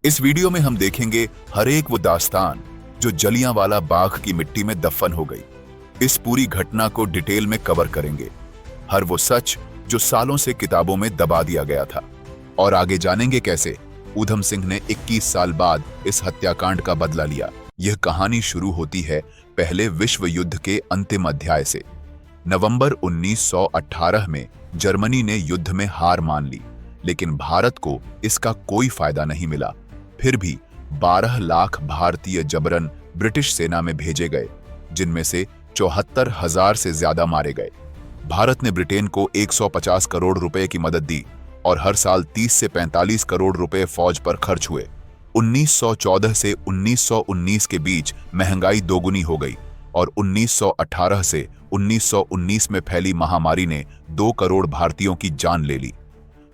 इस वीडियो में हम देखेंगे हर एक वो दास्तान जो जलियांवाला बाग की मिट्टी में दफन हो गई। इस पूरी घटना को डिटेल में कवर करेंगे, हर वो सच जो सालों से किताबों में दबा दिया गया था। और आगे जानेंगे कैसे ऊधम सिंह ने 21 साल बाद इस हत्याकांड का बदला लिया। यह कहानी शुरू होती है पहले विश्व युद्ध के अंतिम अध्याय से। नवंबर 1918 में जर्मनी ने युद्ध में हार मान ली, लेकिन भारत को इसका कोई फायदा नहीं मिला। फिर भी 12 लाख भारतीय जबरन ब्रिटिश सेना में भेजे गए, जिनमें से 74,000 से ज्यादा मारे गए। भारत ने ब्रिटेन को 150 करोड़ रुपए की मदद दी और हर साल 30 से 45 करोड़ रुपए फौज पर खर्च हुए। 1914 से 1919 के बीच महंगाई दोगुनी हो गई और 1918 से 1919 में फैली महामारी ने 2 करोड़ भारतीयों की जान ले ली।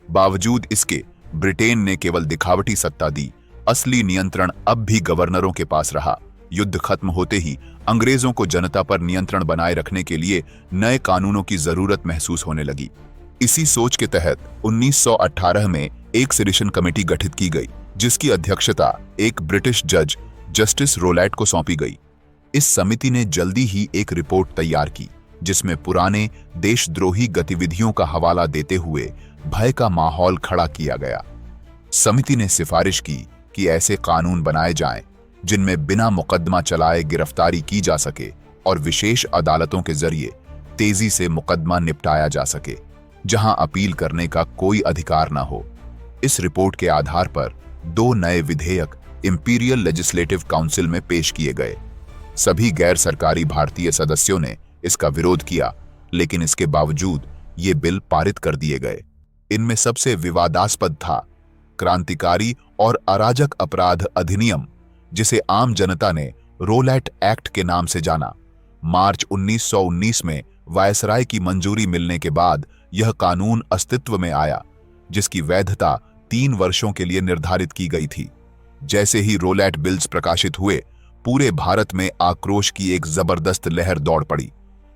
बावजूद इसके ब्रिटेन ने केवल दिखावटी सत्ता दी, असली नियंत्रण अब भी गवर्नरों के पास रहा। युद्ध खत्म होते ही अंग्रेजों को जनता पर नियंत्रण बनाए रखने के लिए नए कानूनों की जरूरत महसूस होने लगी। इसी सोच के तहत 1918 में एक सिटिजन कमेटी गठित की गई, जिसकी अध्यक्षता एक ब्रिटिश जज जस्टिस रोलैट को सौंपी गई। इस समिति ने जल्दी ही एक रिपोर्ट तैयार की, जिसमें पुराने देशद्रोही गतिविधियों का हवाला देते हुए भय का माहौल खड़ा किया गया। समिति ने सिफारिश की कि ऐसे कानून बनाए जाएं जिनमें बिना मुकदमा चलाए गिरफ्तारी की जा सके और विशेष अदालतों के जरिए तेजी से मुकदमा निपटाया जा सके, जहां अपील करने का कोई अधिकार न हो। इस रिपोर्ट के आधार पर 2 नए विधेयक इंपीरियल लेजिस्लेटिव काउंसिल में पेश किए गए। सभी गैर सरकारी भारतीय सदस्यों ने इसका विरोध किया, लेकिन इसके बावजूद ये बिल पारित कर दिए गए। इनमें सबसे विवादास्पद था क्रांतिकारी और अराजक अपराध अधिनियम, जिसे आम जनता ने रोलैट एक्ट के नाम से जाना। मार्च 1919 में वायसराय की मंजूरी मिलने के बाद यह कानून अस्तित्व में आया, जिसकी वैधता 3 वर्षों के लिए निर्धारित की गई थी। जैसे ही रोलैट बिल्स प्रकाशित हुए, पूरे भारत में आक्रोश की एक जबरदस्त लहर दौड़ पड़ी।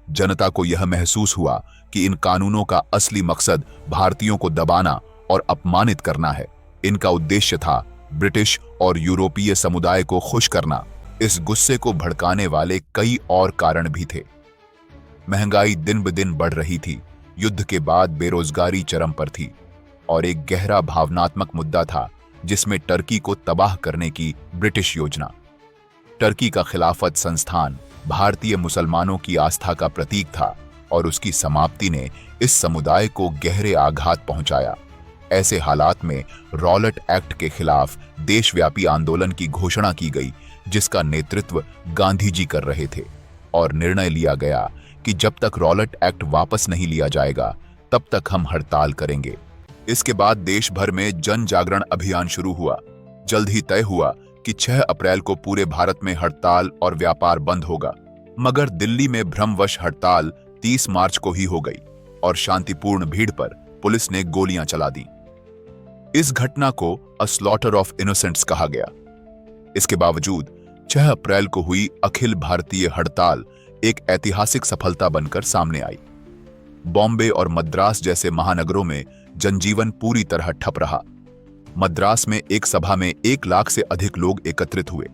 जनता को यह महसूस हुआ कि इन कानूनों का असली मकसद भारतीयों को दबाना और अपमानित करना है। इनका उद्देश्य था ब्रिटिश और यूरोपीय समुदाय को खुश करना। इस गुस्से को भड़काने वाले कई और कारण भी थे। महंगाई दिन ब दिन बढ़ रही थी, युद्ध के बाद बेरोजगारी चरम पर थी, और एक गहरा भावनात्मक मुद्दा था जिसमें टर्की को तबाह करने की ब्रिटिश योजना। टर्की का खिलाफत संस्थान भारतीय मुसलमानों की आस्था का प्रतीक था और उसकी समाप्ति ने इस समुदाय को गहरे आघात पहुंचाया। ऐसे हालात में रॉलेट एक्ट के खिलाफ देशव्यापी आंदोलन की घोषणा की गई, जिसका नेतृत्व गांधी जी कर रहे थे, और निर्णय लिया गया कि जब तक रॉलेट एक्ट वापस नहीं लिया जाएगा तब तक हम हड़ताल करेंगे। इसके बाद देश भर में जन जागरण अभियान शुरू हुआ। जल्द ही तय हुआ कि 6 अप्रैल को पूरे भारत में हड़ताल और व्यापार बंद होगा, मगर दिल्ली में भ्रमवश हड़ताल 30 मार्च को ही हो गई और शांतिपूर्ण भीड़ पर पुलिस ने गोलियां चला दी। इस घटना को अ स्लॉटर ऑफ इनोसेंट्स कहा गया। इसके बावजूद 6 अप्रैल को हुई अखिल भारतीय हड़ताल एक ऐतिहासिक सफलता बनकर सामने आई। बॉम्बे और मद्रास जैसे महानगरों में जनजीवन पूरी तरह ठप रहा। मद्रास में एक सभा में 1 लाख से अधिक लोग एकत्रित हुए।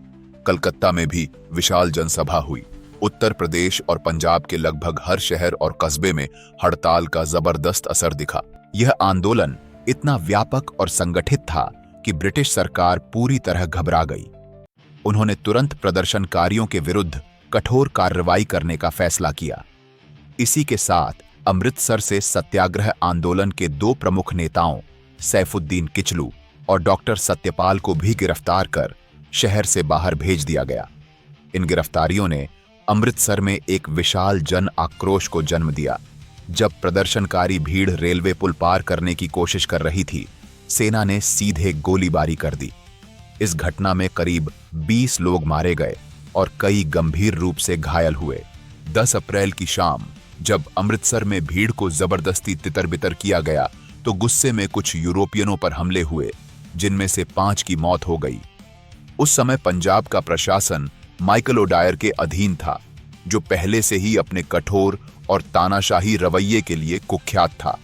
कलकत्ता में भी विशाल जनसभा हुई। उत्तर प्रदेश और पंजाब के लगभग हर शहर और कस्बे में हड़ताल का जबरदस्त असर दिखा। यह आंदोलन इतना व्यापक और संगठित था कि ब्रिटिश सरकार पूरी तरह घबरा गई। उन्होंने तुरंत प्रदर्शनकारियों के विरुद्ध कठोर कार्रवाई करने का फैसला किया। इसी के साथ अमृतसर से सत्याग्रह आंदोलन के 2 प्रमुख नेताओं सैफुद्दीन किचलू और डॉक्टर सत्यपाल को भी गिरफ्तार कर शहर से बाहर भेज दिया गया। इन गिरफ्तारियों ने अमृतसर में एक विशाल जन आक्रोश को जन्म दिया। जब प्रदर्शनकारी भीड़ रेलवे पुल पार करने की कोशिश कर रही थी, सेना ने सीधे गोलीबारी कर दी। इस घटना में करीब 20 लोग मारे गए और कई गंभीर रूप से घायल हुए। 10 अप्रैल की शाम जब अमृतसर में भीड़ को जबरदस्ती तितर-बितर किया गया, तो गुस्से में कुछ यूरोपियनों पर हमले हुए, जिनमें से 5 की मौत हो गई। उस समय पंजाब का प्रशासन माइकल ओडायर के अधीन था, जो पहले से ही अपने कठोर और तानाशाही रवैये के लिए कुख्यात था।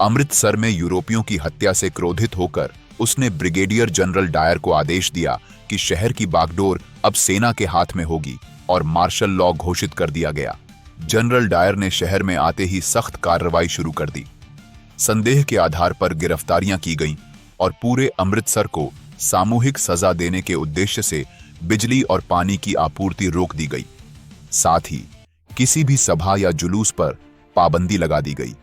अमृतसर में यूरोपियों की हत्या से क्रोधित होकर उसने ब्रिगेडियर जनरल डायर को आदेश दिया कि शहर की बागडोर अब सेना के हाथ में होगी और मार्शल लॉ घोषित कर दिया गया। जनरल डायर ने शहर में आते ही सख्त कार्रवाई शुरू कर दी। संदेह के आधार पर गिरफ्तारियां की गईं और पूरे अमृतसर को सामूहिक सजा देने के उद्देश्य से बिजली और पानी की आपूर्ति रोक दी गई। साथ ही किसी भी सभा या जुलूस पर पाबंदी लगा दी गई।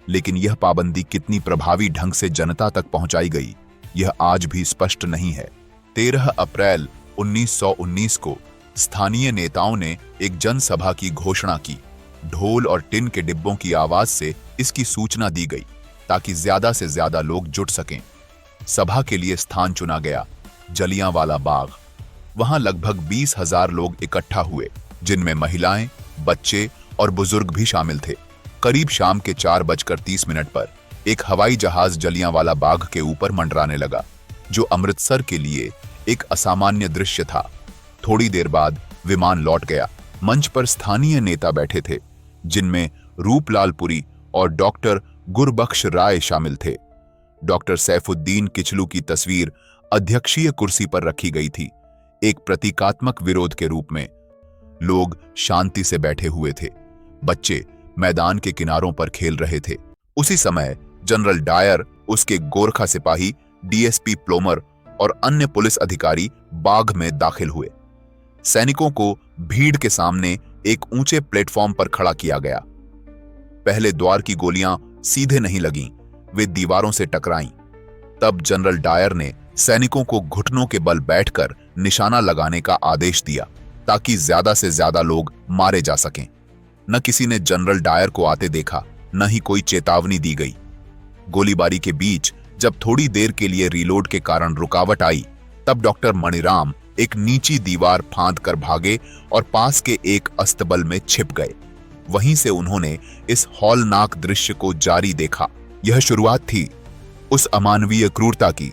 लेकिन यह पाबंदी कितनी प्रभावी ढंग से जनता तक पहुंचाई गई, यह आज भी स्पष्ट नहीं है। 13 अप्रैल 1919 को स्थानीय नेताओं ने एक जनसभा की घोषणा की। ढोल और टिन के डिब्बों की आवाज से इसकी सूचना दी गई ताकि ज्यादा से ज्यादा लोग जुट सकें। सभा के लिए स्थान चुना गया, जलियांवाला बाग। वहां लगभग 20,000 लोग इकट्ठा हुए, जिनमें महिलाएं, बच्चे और बुजुर्ग भी शामिल थे। करीब शाम के 4:30 पर एक हवाई जहाज जलियांवाला बाग के ऊपर मंडराने लगा, जो अमृतसर के लिए एक असामान्य दृश्य था। थोड़ी देर बाद विमान लौट गया। मंच पर स्थानीय नेता बैठे थे, जिनमें रूपलाल पुरी और डॉक्टर गुरबख्श राय शामिल थे। डॉक्टर सैफुद्दीन किचलू की तस्वीर अध्यक्षीय कुर्सी पर रखी गई थी, एक प्रतीकात्मक विरोध के रूप में। लोग शांति से बैठे हुए थे। बच्चे मैदान के किनारों पर खेल रहे थे। उसी समय जनरल डायर, उसके गोरखा सिपाही, डीएसपी प्लोमर और अन्य पुलिस अधिकारी बाग में दाखिल हुए। सैनिकों को भीड़ के सामने एक ऊंचे प्लेटफॉर्म पर खड़ा किया गया। पहले द्वार की गोलियां सीधे नहीं लगीं, वे दीवारों से टकराईं। तब जनरल डायर ने सैनिकों को घुटनों के बल बैठकर निशाना लगाने का आदेश दिया ताकि ज्यादा से ज्यादा लोग मारे जा सकें। न किसी ने जनरल डायर को आते देखा, न ही कोई चेतावनी दी गई। गोलीबारी के बीच जब थोड़ी देर के लिए रीलोड के कारण रुकावट आई, तब डॉक्टर मणिराम एक नीची दीवार फांद कर भागे और पास के एक अस्तबल में छिप गए। वहीं से उन्होंने इस हौलनाक दृश्य को जारी देखा। यह शुरुआत थी उस अमानवीय क्रूरता की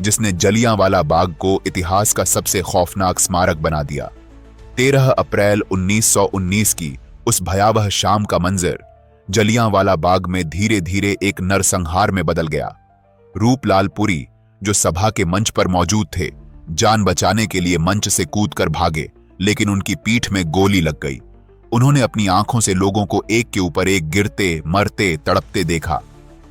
जिसने जलियांवाला बाग को इतिहास का सबसे खौफनाक स्मारक बना दिया। 13 अप्रैल 1919 की उस भयावह शाम का मंजर जलियांवाला बाग में धीरे धीरे एक नरसंहार में बदल गया। रूपलाल पुरी, जो सभा के मंच पर मौजूद थे, जान बचाने के लिए मंच से कूदकर भागे, लेकिन उनकी पीठ में गोली लग गई। उन्होंने अपनी आंखों से लोगों को एक के ऊपर एक गिरते, मरते, तड़पते देखा।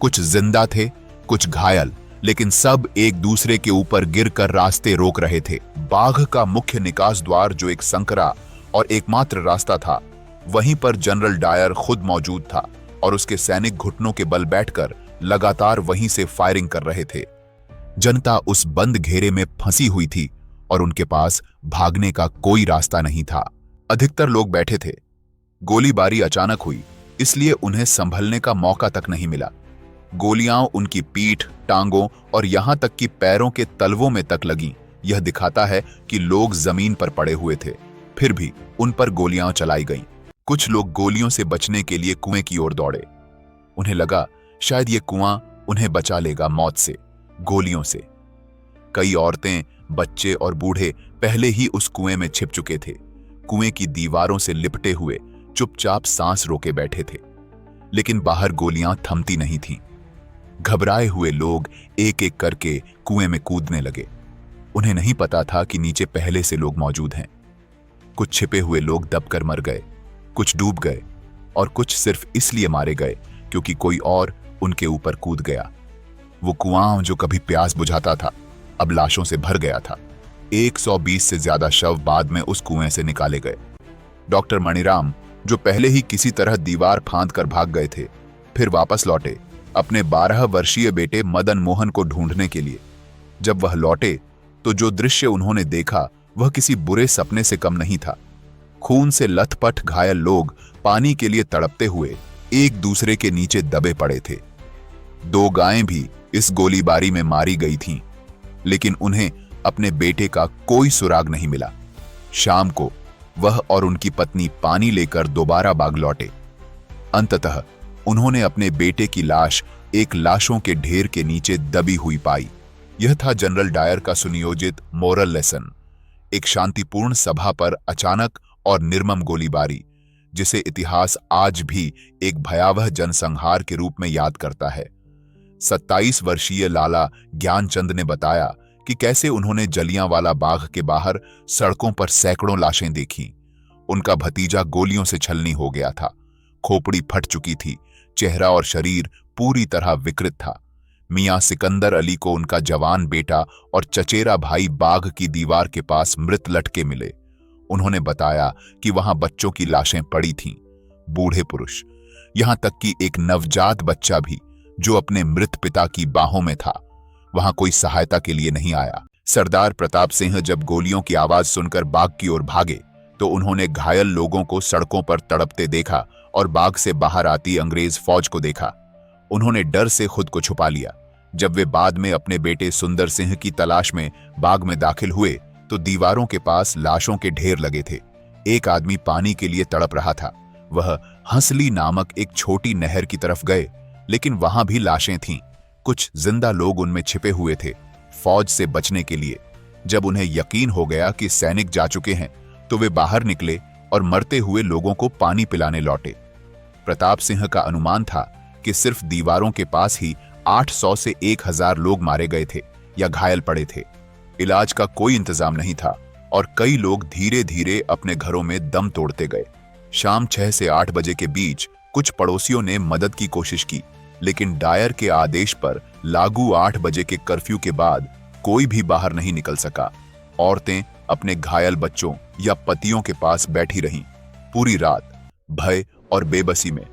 कुछ जिंदा थे, कुछ घायल, लेकिन सब एक दूसरे के ऊपर गिरकर रास्ते रोक रहे थे। बाघ का मुख्य निकास द्वार, जो एक संकरा और एकमात्र रास्ता था, वहीं पर जनरल डायर खुद मौजूद था और उसके सैनिक घुटनों के बल बैठकर लगातार वहीं से फायरिंग कर रहे थे। जनता उस बंद घेरे में फंसी हुई थी और उनके पास भागने का कोई रास्ता नहीं था। अधिकतर लोग बैठे थे। गोलीबारी अचानक हुई, इसलिए उन्हें संभलने का मौका तक नहीं मिला। गोलियां उनकी पीठ, टांगों और यहां तक कि पैरों के तलवों में तक लगीं। यह दिखाता है कि लोग जमीन पर पड़े हुए थे, फिर भी उन पर गोलियां चलाई गईं। कुछ लोग गोलियों से बचने के लिए कुएं की ओर दौड़े। उन्हें लगा शायद ये कुआं उन्हें बचा लेगा मौत से, गोलियों से। कई औरतें, बच्चे और बूढ़े पहले ही उस कुएं में छिप चुके थे। कुएं की दीवारों से लिपटे हुए चुपचाप सांस रोके बैठे थे, लेकिन बाहर गोलियां थमती नहीं थीं। घबराए हुए लोग एक एक करके कुएं में कूदने लगे। उन्हें नहीं पता था कि नीचे पहले से लोग मौजूद हैं। कुछ छिपे हुए लोग दबकर मर गए, कुछ डूब गए और कुछ सिर्फ इसलिए मारे गए क्योंकि कोई और उनके ऊपर कूद गया। वो कुआं जो कभी प्यास बुझाता था, अब लाशों से भर गया था। 120 से ज्यादा शव बाद में उस कुएं से निकाले गए। डॉक्टर मणिराम, जो पहले ही किसी तरह दीवार फांद कर भाग गए थे, फिर वापस लौटे अपने 12 वर्षीय बेटे मदन मोहन को ढूंढने के लिए। जब वह लौटे तो जो दृश्य उन्होंने देखा वह किसी बुरे सपने से कम नहीं था। खून से लथपथ घायल लोग पानी के लिए तड़पते हुए एक दूसरे के नीचे दबे पड़े थे। 2 गायें भी इस गोलीबारी में मारी गई थीं, लेकिन उन्हें अपने बेटे का कोई सुराग नहीं मिला। शाम को वह और उनकी पत्नी पानी लेकर दोबारा बाग लौटे। अंततः उन्होंने अपने बेटे की लाश एक लाशों के ढेर के नीचे दबी हुई पाई। यह था जनरल डायर का सुनियोजित मोरल लेसन, एक शांतिपूर्ण सभा पर अचानक और निर्मम गोलीबारी, जिसे इतिहास आज भी एक भयावह जनसंहार के रूप में याद करता है। 27 वर्षीय लाला ज्ञानचंद ने बताया कि कैसे उन्होंने जलियांवाला बाग के बाहर सड़कों पर सैकड़ों लाशें देखीं। उनका भतीजा गोलियों से छलनी हो गया था, खोपड़ी फट चुकी थी, चेहरा और शरीर पूरी तरह विकृत था। मियां सिकंदर अली को उनका जवान बेटा और चचेरा भाई बाग की दीवार के पास मृत लटके मिले। उन्होंने बताया कि वहां बच्चों की लाशें पड़ी थीं, बूढ़े पुरुष, यहां तक कि एक नवजात बच्चा भी जो अपने मृत पिता की बाहों में था। वहां कोई सहायता के लिए नहीं आया। सरदार प्रताप सिंह जब गोलियों की आवाज सुनकर बाग की ओर भागे तो उन्होंने घायल लोगों को सड़कों पर तड़पते देखा और बाग से बाहर आती अंग्रेज फौज को देखा। उन्होंने डर से खुद को छुपा लिया। जब वे बाद में अपने बेटे सुंदर सिंह की तलाश में बाग में दाखिल हुए तो दीवारों के पास लाशों के ढेर लगे थे। एक आदमी पानी के लिए तड़प रहा था। वह हंसली नामक एक छोटी नहर की तरफ गए, लेकिन वहां भी लाशें थीं। कुछ जिंदा लोग उनमें छिपे हुए थे, फौज से बचने के लिए। जब उन्हें यकीन हो गया कि सैनिक जा चुके हैं तो वे बाहर निकले और मरते हुए लोगों को पानी पिलाने लौटे। प्रताप सिंह का अनुमान था कि सिर्फ दीवारों के पास ही 800 से 1000 लोग मारे गए थे या घायल पड़े थे। इलाज का कोई इंतजाम नहीं था और कई लोग धीरे धीरे अपने घरों में दम तोड़ते गए। शाम 6 से 8 बजे के बीच कुछ पड़ोसियों ने मदद की कोशिश की, लेकिन डायर के आदेश पर लागू 8 बजे के कर्फ्यू के बाद कोई भी बाहर नहीं निकल सका। औरतें अपने घायल बच्चों या पतियों के पास बैठी रहीं, पूरी रात भय और बेबसी में।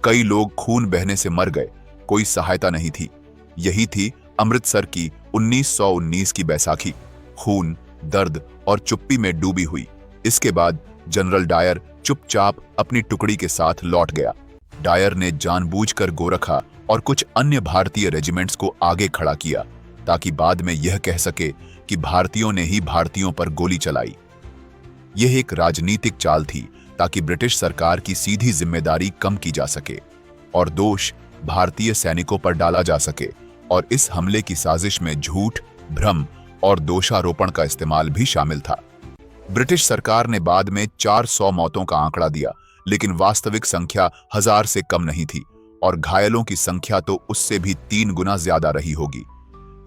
कई लोग खून बहने से मर गए, कोई सहायता नहीं थी। यही थी अमृतसर की 1919 की बैसाखी, खून, दर्द और चुप्पी में डूबी हुई। इसके बाद जनरल डायर चुपचाप अपनी टुकड़ी के साथ लौट गया। डायर ने जानबूझकर गोरखा और कुछ अन्य भारतीय रेजिमेंट्स को आगे खड़ा किया ताकि बाद में यह कह सके कि भारतीयों ने ही भारतीयों पर गोली चलाई। यह एक राजनीतिक चाल थी ताकि ब्रिटिश सरकार की सीधी जिम्मेदारी कम की जा सके और दोष भारतीय सैनिकों पर डाला जा सके, और इस हमले की साजिश में झूठ, भ्रम और दोषारोपण का इस्तेमाल भी शामिल था। ब्रिटिश सरकार ने बाद में 400 मौतों का आंकड़ा दिया, लेकिन वास्तविक संख्या 1000 से कम नहीं थी और घायलों की संख्या तो उससे भी 3 गुना ज्यादा रही होगी।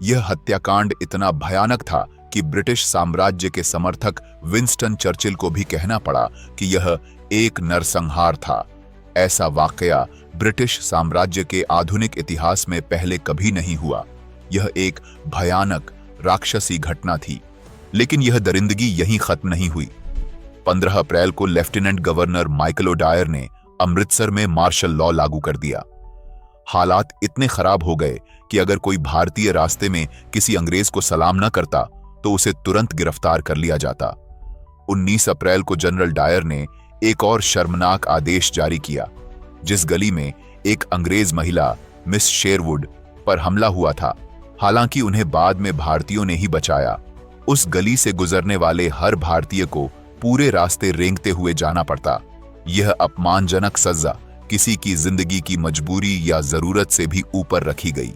यह हत्याकांड इतना भयानक था कि ब्रिटिश साम्राज्य के समर्थक विंस्टन चर्चिल को भी कहना पड़ा कि यह एक नरसंहार था। ऐसा वाकया ब्रिटिश साम्राज्य के आधुनिक इतिहास में पहले कभी नहीं हुआ। यह एक भयानक राक्षसी घटना थी, लेकिन यह दरिंदगी यहीं खत्म नहीं हुई। 15 अप्रैल को लेफ्टिनेंट गवर्नर माइकल ओडायर ने अमृतसर में मार्शल लॉ लागू कर दिया। हालात इतने खराब हो गए कि अगर कोई भारतीय रास्ते में किसी अंग्रेज को सलाम न करता तो उसे तुरंत गिरफ्तार कर लिया जाता। 19 अप्रैल को जनरल डायर ने एक और शर्मनाक आदेश जारी किया। जिस गली में एक अंग्रेज महिला मिस शेरवुड पर हमला हुआ था, हालांकि उन्हें बाद में भारतीयों ने ही बचाया, उस गली से गुजरने वाले हर भारतीय को पूरे रास्ते रेंगते हुए जाना पड़ता। यह अपमानजनक सजा किसी की जिंदगी की मजबूरी या जरूरत से भी ऊपर रखी गई।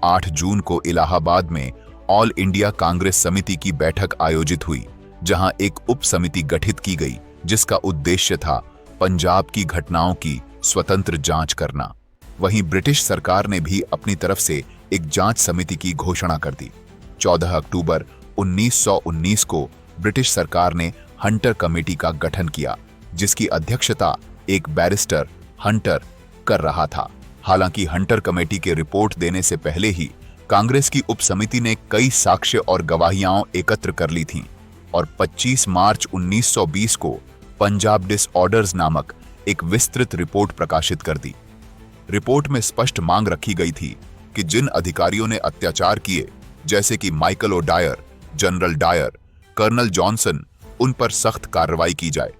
8 जून को इलाहाबाद में ऑल इंडिया कांग्रेस समिति की बैठक आयोजित हुई, जहां एक उप समिति गठित की गई जिसका उद्देश्य था पंजाब की घटनाओं की स्वतंत्र जांच करना। वहीं ब्रिटिश सरकार ने भी अपनी तरफ से एक जांच समिति की घोषणा कर दी। 14 अक्टूबर 1919 को ब्रिटिश सरकार ने हंटर कमेटी का गठन किया, जिसकी अध्यक्षता एक बैरिस्टर हंटर कर रहा था। हालांकि हंटर कमेटी के रिपोर्ट देने से पहले ही कांग्रेस की उप समिति ने कई साक्ष्य और गवाहियां एकत्र कर ली थीं और 25 मार्च 1920 को पंजाब डिसऑर्डर्स नामक एक विस्तृत रिपोर्ट प्रकाशित कर दी। रिपोर्ट में स्पष्ट मांग रखी गई थी कि जिन अधिकारियों ने अत्याचार किए, जैसे कि Michael O'Dwyer, general Dyer, colonel Johnson, उन पर सख्त कार्रवाई की जाए।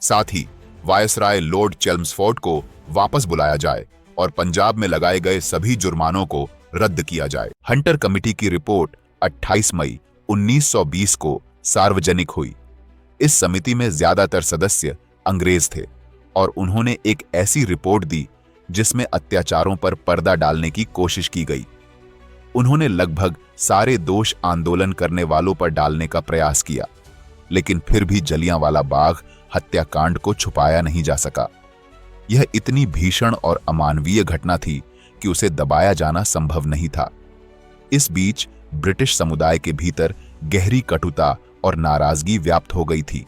साथ ही वायसराय लॉर्ड चेल्मस्फोर्ड को वापस बुलाया जाए और पंजाब में लगाए गए सभी जुर्मानों को रद्द किया जाए। हंटर कमेटी की रिपोर्ट 28 मई 1920 को सार्वजनिक हुई। इस समिति में ज्यादातर सदस्य अंग्रेज थे और उन्होंने एक ऐसी रिपोर्ट दी जिसमें अत्याचारों पर पर्दा डालने की कोशिश की गई। उन्होंने लगभग सारे दोष आंदोलन करने वालों पर डालने का प्रयास किया, लेकिन फिर भी जलियांवाला बाग हत्याकांड को छुपाया नहीं जा सका। यह इतनी भीषण और अमानवीय घटना थी कि उसे दबाया जाना संभव नहीं था। इस बीच ब्रिटिश समुदाय के भीतर गहरी कटुता और नाराजगी व्याप्त हो गई थी।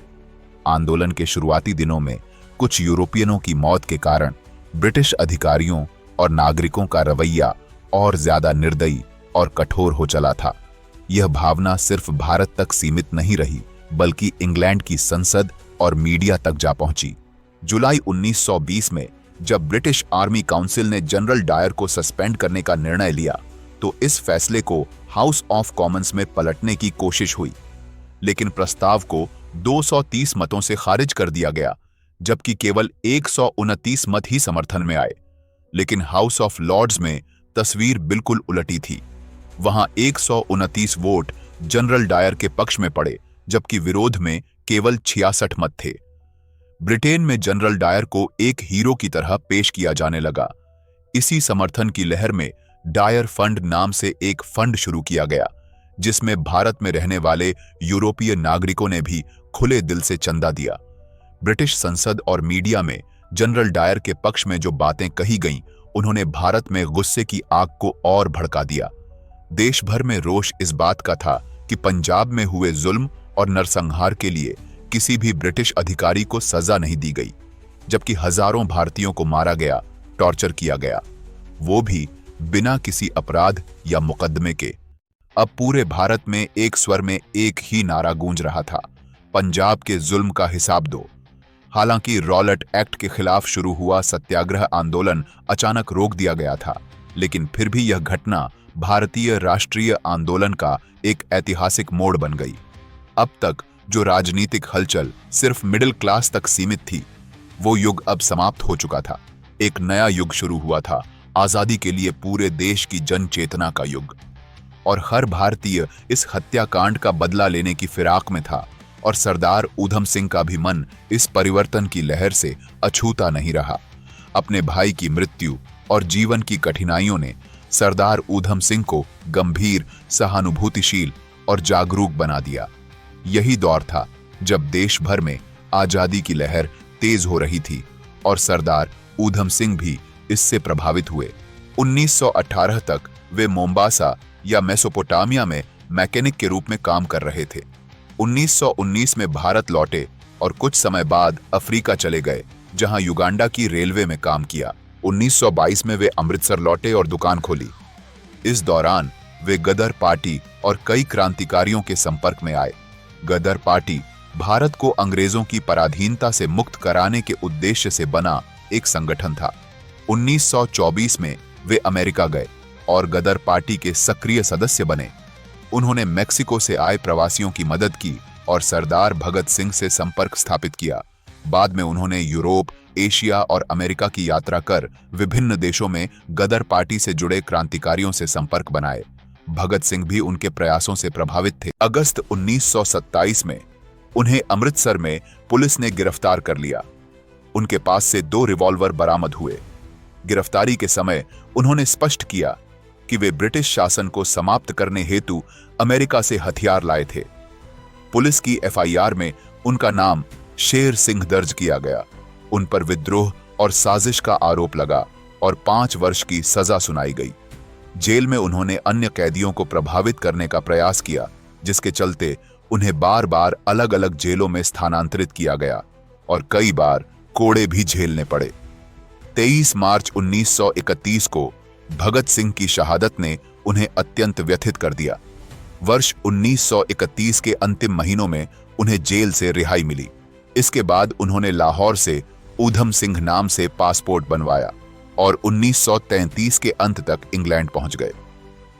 आंदोलन के शुरुआती दिनों में कुछ यूरोपियनों की मौत के कारण ब्रिटिश अधिकारियों और नागरिकों का रवैया और ज्यादा निर्दयी और कठोर हो चला था। यह भावना सिर्फ भारत तक सीमित नहीं रही, बल्कि इंग्लैंड की संसद और मीडिया तक जा पहुंची। जुलाई 1920 में जब ब्रिटिश आर्मी काउंसिल ने जनरल डायर को सस्पेंड करने का निर्णय लिया, तो इस फैसले को हाउस ऑफ कॉमन्स में पलटने की कोशिश हुई, लेकिन प्रस्ताव को 230 मतों से खारिज कर दिया गया, जबकि केवल 129 मत ही समर्थन में आए। लेकिन हाउस ऑफ लॉर्ड्स में तस्वीर बिल्कुल उलटी थी। वहां 129 वोट जनरल डायर के पक्ष में पड़े, जबकि विरोध में केवल 66 मत थे। ब्रिटेन में जनरल डायर को एक हीरो की तरह पेश किया जाने लगा। इसी समर्थन की लहर में डायर फंड नाम से एक फंड शुरू किया गया, जिसमें भारत में रहने वाले यूरोपीय नागरिकों ने भी खुले दिल से चंदा दिया। ब्रिटिश संसद और मीडिया में जनरल डायर के पक्ष में जो बातें कही गईं, उन्होंने भारत में गुस्से की आग को और भड़का दिया। देश भर में रोष इस बात का था कि पंजाब में हुए जुल्म और नरसंहार के लिए किसी भी ब्रिटिश अधिकारी को सजा नहीं दी गई, जबकि हजारों भारतीयों को मारा गया, टॉर्चर किया गया, वो भी बिना किसी अपराध या मुकदमे के। अब पूरे भारत में एक स्वर में एक ही नारा गूंज रहा था, पंजाब के जुल्म का हिसाब दो। हालांकि रॉलेट एक्ट के खिलाफ शुरू हुआ सत्याग्रह आंदोलन अचानक रोक दिया गया था, लेकिन फिर भी यह घटना भारतीय राष्ट्रीय आंदोलन का एक ऐतिहासिक मोड़ बन गई। अब तक जो राजनीतिक हलचल सिर्फ मिडिल क्लास तक सीमित थी, वो युग अब समाप्त हो चुका था। एक नया युग शुरू हुआ था, आजादी के लिए पूरे देश की जन चेतना का युग। और हर भारतीय इस हत्याकांड का बदला लेने की फिराक में था, और सरदार ऊधम सिंह का भी मन इस परिवर्तन की लहर से अछूता नहीं रहा। अपने भाई की मृत्यु और जीवन की कठिनाइयों ने सरदार ऊधम सिंह को गंभीर, सहानुभूतिशील और जागरूक बना दिया। यही दौर था जब देश भर में आजादी की लहर तेज हो रही थी, और सरदार ऊधम सिंह भी इससे प्रभावित हुए। 1918 तक वे मोम्बासा या मेसोपोटामिया में मैकेनिक के रूप में काम कर रहे थे। 1919 में भारत लौटे और कुछ समय बाद अफ्रीका चले गए, जहां युगांडा की रेलवे में काम किया। 1922 में वे अमृतसर लौटे और दुकान खोली। इस दौरान वे गदर पार्टी और कई क्रांतिकारियों के संपर्क में आए। गदर पार्टी भारत को अंग्रेजों की पराधीनता से मुक्त कराने के उद्देश्य से बना एक संगठन था। 1924 में वे अमेरिका गए और गदर पार्टी के सक्रिय सदस्य बने। उन्होंने मेक्सिको से आए प्रवासियों की मदद की और सरदार भगत सिंह से संपर्क स्थापित किया। बाद में उन्होंने यूरोप, एशिया और अमेरिका की यात्रा कर विभिन्न देशों में गदर पार्टी से जुड़े क्रांतिकारियों से संपर्क बनाए। भगत सिंह भी उनके प्रयासों से प्रभावित थे। अगस्त 1927 में उन्हें अमृतसर में पुलिस ने गिरफ्तार कर लिया। उनके पास से 2 रिवॉल्वर बरामद हुए। गिरफ्तारी के समय उन्होंने स्पष्ट किया कि वे ब्रिटिश शासन को समाप्त करने हेतु अमेरिका से हथियार लाए थे। पुलिस की एफआईआर में उनका नाम शेर सिंह दर्ज किया गया। उन पर विद्रोह और साजिश का आरोप लगा और 5 वर्ष की सजा सुनाई गई। जेल में उन्होंने अन्य कैदियों को प्रभावित करने का प्रयास किया, जिसके चलते उन्हें बार बार अलग अलग जेलों में स्थानांतरित किया गया और कई बार कोड़े भी झेलने पड़े। 23 मार्च 1931 को भगत सिंह की शहादत ने उन्हें अत्यंत व्यथित कर दिया। वर्ष 1931 के अंतिम महीनों में उन्हें जेल से रिहाई मिली। इसके बाद उन्होंने लाहौर से ऊधम सिंह नाम से पासपोर्ट बनवाया और 1933 के अंत तक इंग्लैंड पहुंच गए।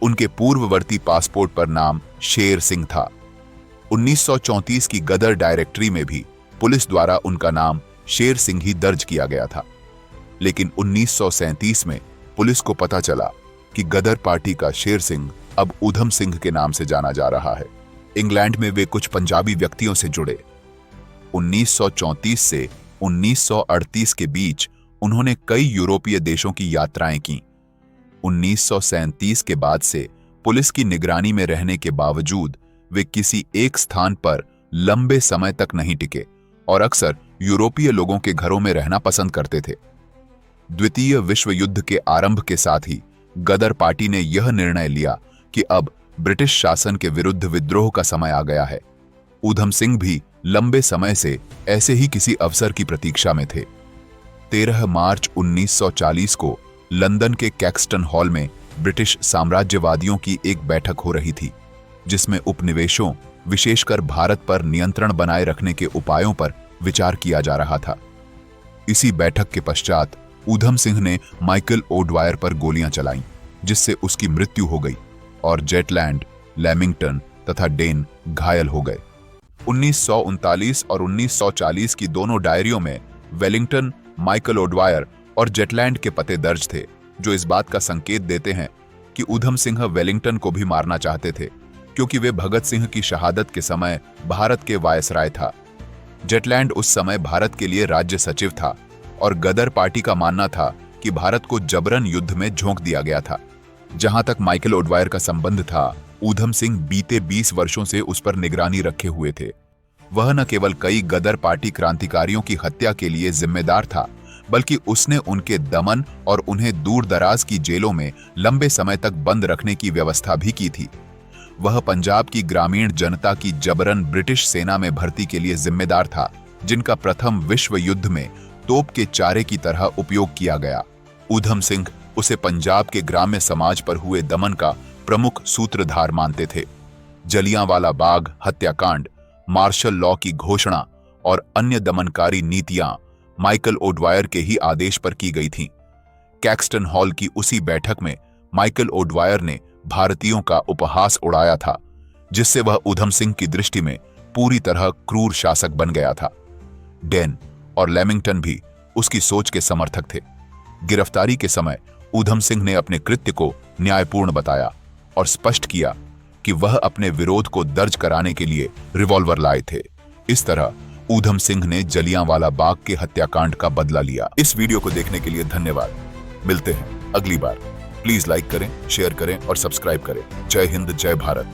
उनके पूर्ववर्ती पासपोर्ट पर नाम शेर सिंह था। 1934 की गदर डायरेक्टरी में भी पुलिस द्वारा उनका नाम शेर सिंह ही दर्ज किया गया था। लेकिन 1937 में पुलिस को पता चला कि गदर पार्टी का शेर सिंह अब ऊधम सिंह के नाम से जाना जा रहा है। इंग्लैंड में वे कुछ पंजाबी व्यक्तियों से जुड़े। 1934 से 1938 के बीच उन्होंने कई यूरोपीय देशों की यात्राएं की। 1937 के बाद से पुलिस की निगरानी में रहने के बावजूद वे किसी एक स्थान पर लंबे समय तक नहीं टिके और अक्सर यूरोपीय लोगों के घरों में रहना पसंद करते थे। द्वितीय विश्व युद्ध के आरंभ के साथ ही गदर पार्टी ने यह निर्णय लिया कि अब ब्रिटिश शासन के विरुद्ध विद्रोह का समय आ गया है। ऊधम सिंह भी लंबे समय से ऐसे ही किसी अवसर की प्रतीक्षा में थे। 13 मार्च 1940 को लंदन के कैक्सटन हॉल में ब्रिटिश साम्राज्यवादियों की एक बैठक हो रही थी, जिसमें उपनिवेशों, विशेषकर भारत पर नियंत्रण बनाए रखने के उपायों पर विचार किया जा रहा था। इसी बैठक के पश्चात ऊधम सिंह ने माइकल ओडवायर पर गोलियां चलाईं, जिससे उसकी मृत्यु हो गई और जेटलैंड, लेमिंगटन तथा डेन घायल हो गए। 1939 और 1940 की दोनों डायरियों में वेलिंगटन, माइकल ओडवायर और जेटलैंड के पते दर्ज थे, जो इस बात का संकेत देते हैं कि ऊधम सिंह वेलिंगटन को भी मारना चाहते थे, क्योंकि वे भगत सिंह की शहादत के समय भारत के वायसराय था। जेटलैंड उस समय भारत के लिए राज्य सचिव था और गदर पार्टी का मानना था कि भारत को जबरन युद्ध में झोंक दिया गया था। जहां तक माइकल ओडवायर का संबंध था, ऊधम सिंह बीते 20 वर्षों से उस पर निगरानी रखे हुए थे। वह न केवल कई गदर पार्टी क्रांतिकारियों की हत्या के लिए जिम्मेदार था, बल्कि उसने उनके दमन और उन्हें दूर दराज की जेलों में लंबे समय तक बंद रखने की व्यवस्था भी की थी। वह पंजाब की ग्रामीण जनता की जबरन ब्रिटिश सेना में भर्ती के लिए जिम्मेदार था, जिनका प्रथम विश्व युद्ध में तोप के चारे की तरह उपयोग किया गया। ऊधम सिंह उसे पंजाब के ग्राम्य समाज पर हुए दमन का प्रमुख सूत्रधार मानते थे। जलियांवाला बाग हत्याकांड, मार्शल लॉ की घोषणा और अन्य दमनकारी नीतियां माइकल ओडवायर के ही आदेश पर की गई थीं। कैक्सटन हॉल की उसी बैठक में माइकल ओडवायर ने भारतीयों का उपहास उड़ाया था, जिससे वह ऊधम सिंह की दृष्टि में पूरी तरह क्रूर शासक बन गया था। डेन और लेमिंगटन भी उसकी सोच के समर्थक थे। गिरफ्तारी के समय ऊधम सिंह ने अपने कृत्य को न्यायपूर्ण बताया और स्पष्ट किया कि वह अपने विरोध को दर्ज कराने के लिए रिवॉल्वर लाए थे। इस तरह ऊधम सिंह ने जलियांवाला बाग के हत्याकांड का बदला लिया। इस वीडियो को देखने के लिए धन्यवाद। मिलते हैं अगली बार। प्लीज लाइक करें, शेयर करें और सब्सक्राइब करें। जय हिंद, जय भारत।